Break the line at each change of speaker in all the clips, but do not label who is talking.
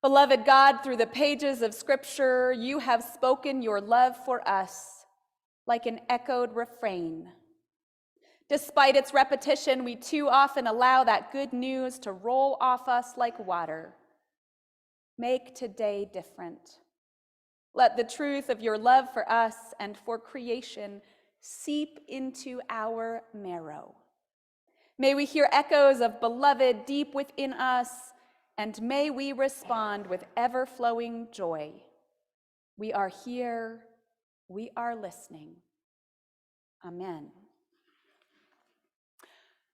Beloved God, through the pages of Scripture, you have spoken your love for us like an echoed refrain. Despite its repetition, we too often allow that good news to roll off us like water. Make today different. Let the truth of your love for us and for creation seep into our marrow. May we hear echoes of beloved deep within us, and may we respond with ever-flowing joy. We are here, we are listening. Amen.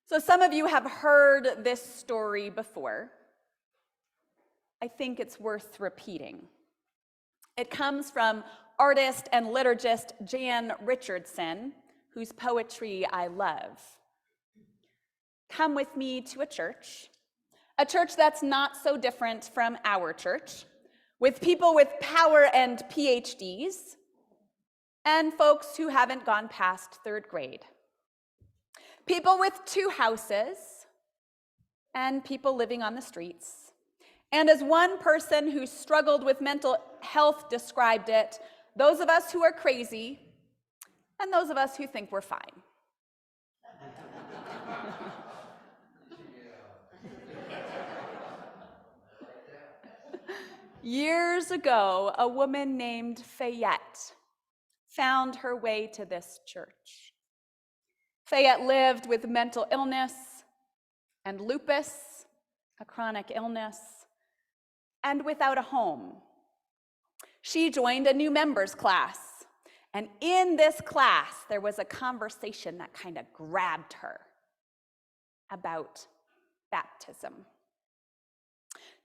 So some of you have heard this story before. I think it's worth repeating. It comes from artist and liturgist Jan Richardson, whose poetry I love. Come with me to a church that's not so different from our church, with people with power and PhDs, and folks who haven't gone past third grade. People with 2 houses, and people living on the streets. And as one person who struggled with mental health described it, those of us who are crazy, and those of us who think we're fine. Years ago, a woman named Fayette found her way to this church. Fayette lived with mental illness and lupus, a chronic illness, and without a home. She joined a new members class, and in this class, there was a conversation that kind of grabbed her about baptism.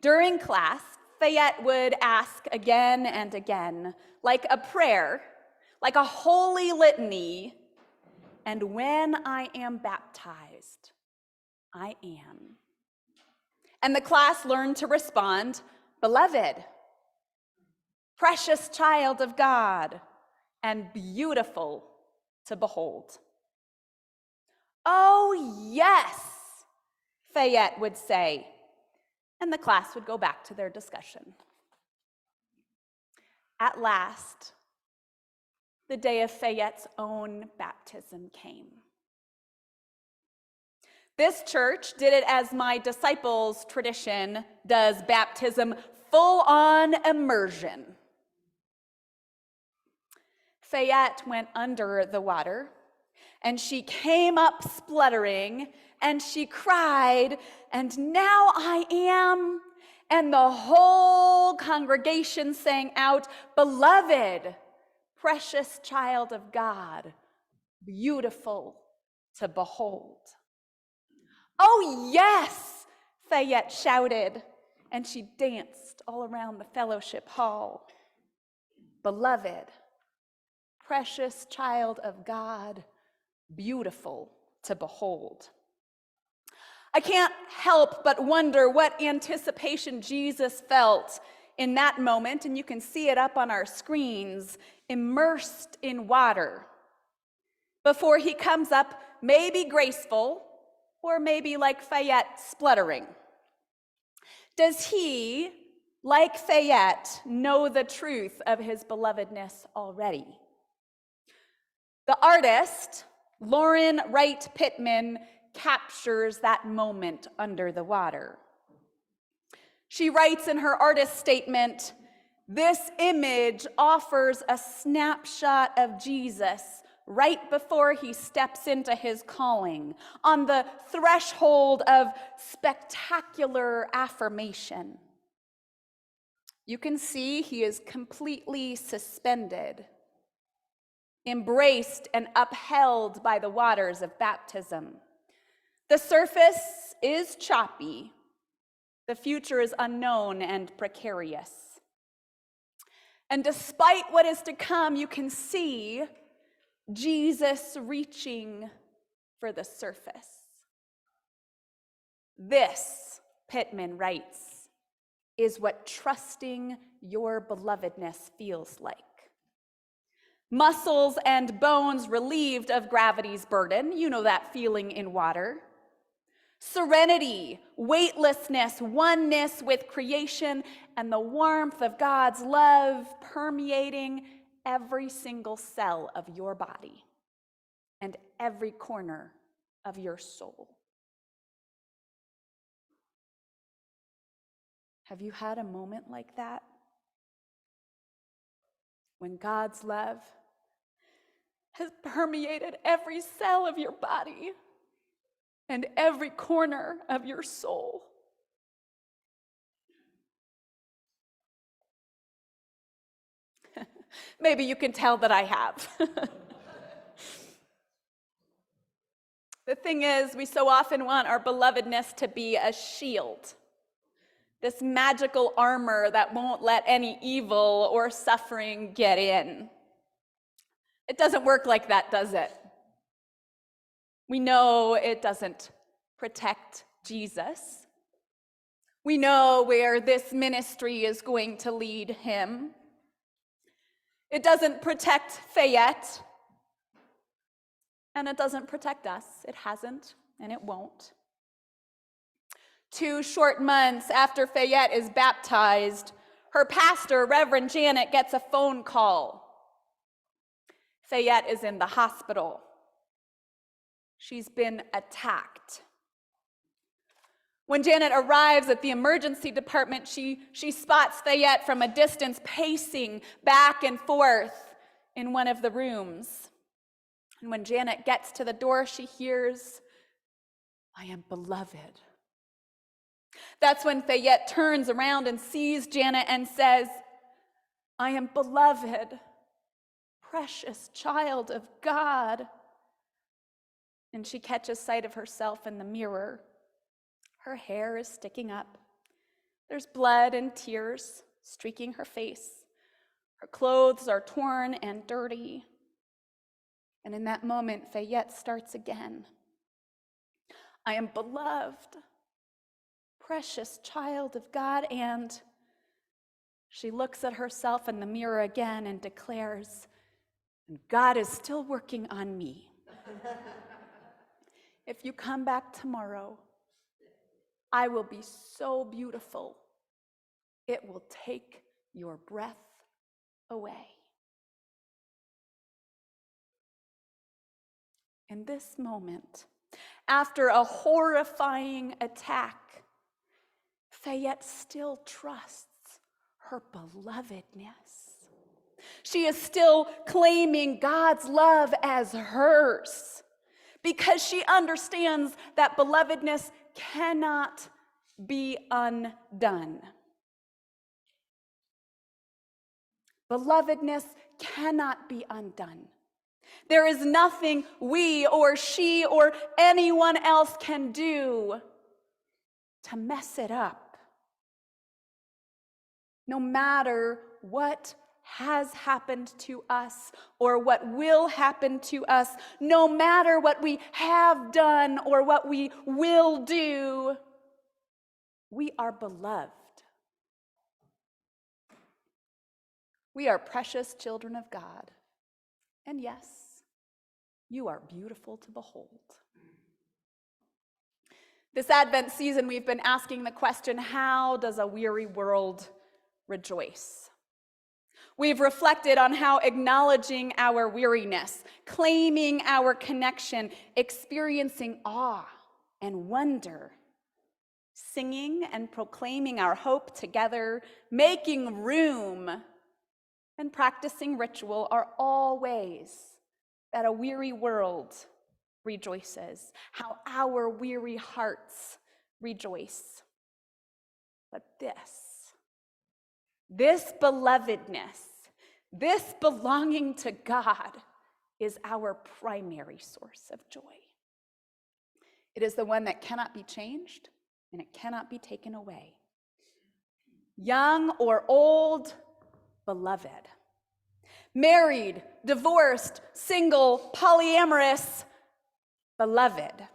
During class, Fayette would ask again and again, like a prayer, like a holy litany, and when I am baptized, I am. And the class learned to respond, beloved, precious child of God, and beautiful to behold. Oh, yes, Fayette would say, and the class would go back to their discussion. At last, the day of Fayette's own baptism came. This church did it as my disciples' tradition does baptism, full-on immersion. Fayette went under the water, and she came up spluttering, and she cried, and now I am, and the whole congregation sang out, beloved, precious child of God, beautiful to behold. Oh yes, Fayette shouted, and she danced all around the fellowship hall. Beloved, precious child of God, beautiful to behold. I can't help but wonder what anticipation Jesus felt in that moment, and you can see it up on our screens, immersed in water, before he comes up, maybe graceful, or maybe like Fayette, spluttering. Does he, like Fayette, know the truth of his belovedness already? The artist, Lauren Wright Pittman, captures that moment under the water. She writes in her artist statement, this image offers a snapshot of Jesus right before he steps into his calling, on the threshold of spectacular affirmation. You can see he is completely suspended, embraced and upheld by the waters of baptism. The surface is choppy. The future is unknown and precarious. And despite what is to come, you can see Jesus reaching for the surface. This, Pittman writes, is what trusting your belovedness feels like. Muscles and bones relieved of gravity's burden, you know that feeling in water. serenity, weightlessness, oneness with creation, and the warmth of God's love permeating every single cell of your body and every corner of your soul. Have you had a moment like that? When God's love has permeated every cell of your body and every corner of your soul. Maybe you can tell that I have. The thing is, we so often want our belovedness to be a shield, this magical armor that won't let any evil or suffering get in. It doesn't work like that, does it? We know it doesn't protect Jesus. We know where this ministry is going to lead him. It doesn't protect Fayette, and it doesn't protect us. It hasn't, and it won't. 2 short months after Fayette is baptized, her pastor, Reverend Janet, gets a phone call. Fayette is in the hospital. She's been attacked. When Janet arrives at the emergency department, she spots Fayette from a distance pacing back and forth in one of the rooms. And when Janet gets to the door, she hears, "I am beloved." That's when Fayette turns around and sees Janet and says, "I am beloved, precious child of God." And she catches sight of herself in the mirror. Her hair is sticking up. There's blood and tears streaking her face. Her clothes are torn and dirty. And in that moment, Fayette starts again. "I am beloved, precious child of God." And she looks at herself in the mirror again and declares, "And God is still working on me. If you come back tomorrow, I will be so beautiful, it will take your breath away." In this moment, after a horrifying attack, Fayette still trusts her belovedness. She is still claiming God's love as hers because she understands that belovedness cannot be undone. Belovedness cannot be undone. There is nothing we or she or anyone else can do to mess it up. No matter what has happened to us or what will happen to us, no matter what we have done or what we will do, we are beloved. We are precious children of God. And yes, you are beautiful to behold. This Advent season, we've been asking the question, how does a weary world rejoice? We've reflected on how acknowledging our weariness, claiming our connection, experiencing awe and wonder, singing and proclaiming our hope together, making room, and practicing ritual are all ways that a weary world rejoices, how our weary hearts rejoice. But this belovedness, this belonging to God is our primary source of joy. It is the one that cannot be changed and it cannot be taken away. Young or old, beloved. Married, divorced, single, polyamorous, beloved.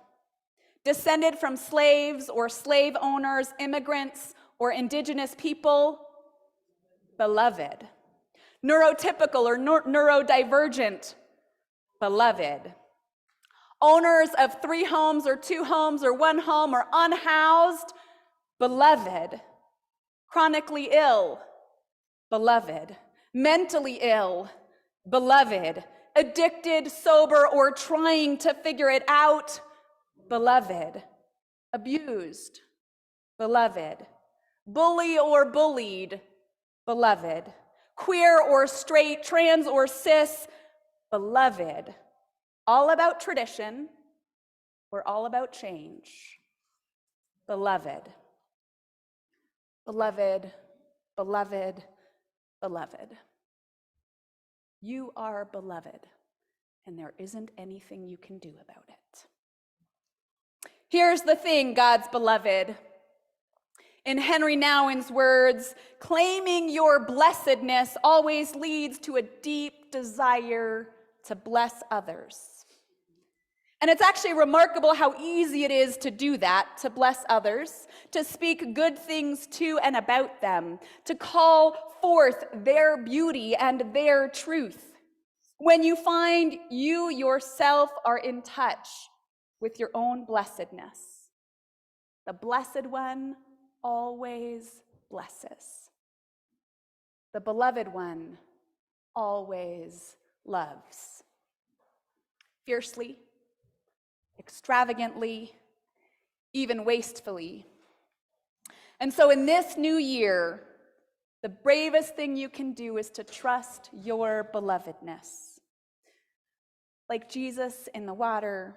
Descended from slaves or slave owners, immigrants or indigenous people, beloved. Neurotypical or neurodivergent, beloved. owners of 3 homes or 2 homes or 1 home or unhoused, beloved. Chronically ill, beloved. Mentally ill, beloved. Addicted, sober, or trying to figure it out, beloved. Abused, beloved. Bully or bullied, beloved. Queer or straight, trans or cis, beloved. All about tradition or all about change, beloved. Beloved, beloved, beloved. You are beloved, and there isn't anything you can do about it. Here's the thing, God's beloved. In Henry Nouwen's words, claiming your blessedness always leads to a deep desire to bless others. And it's actually remarkable how easy it is to do that, to bless others, to speak good things to and about them, to call forth their beauty and their truth. When you find you yourself are in touch with your own blessedness, the Blessed One always blesses. The Beloved One always loves. Fiercely, extravagantly, even wastefully. And so in this new year, the bravest thing you can do is to trust your belovedness. Like Jesus in the water,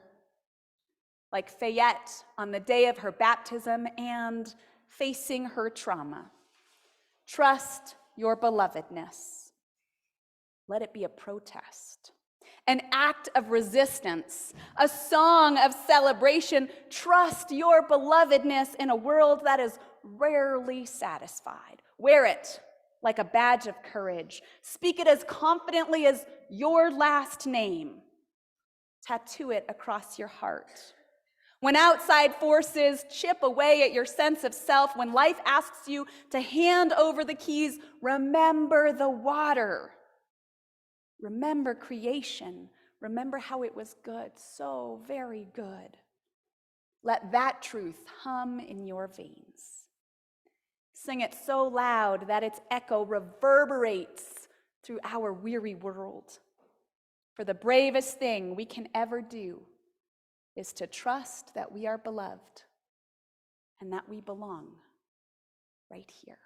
like Fayette on the day of her baptism and facing her trauma. Trust your belovedness. Let it be a protest, an act of resistance, a song of celebration. Trust your belovedness in a world that is rarely satisfied. Wear it like a badge of courage. Speak it as confidently as your last name. Tattoo it across your heart. When outside forces chip away at your sense of self, when life asks you to hand over the keys, remember the water. Remember creation. Remember how it was good, so very good. Let that truth hum in your veins. Sing it so loud that its echo reverberates through our weary world. For the bravest thing we can ever do is to trust that we are beloved and that we belong right here.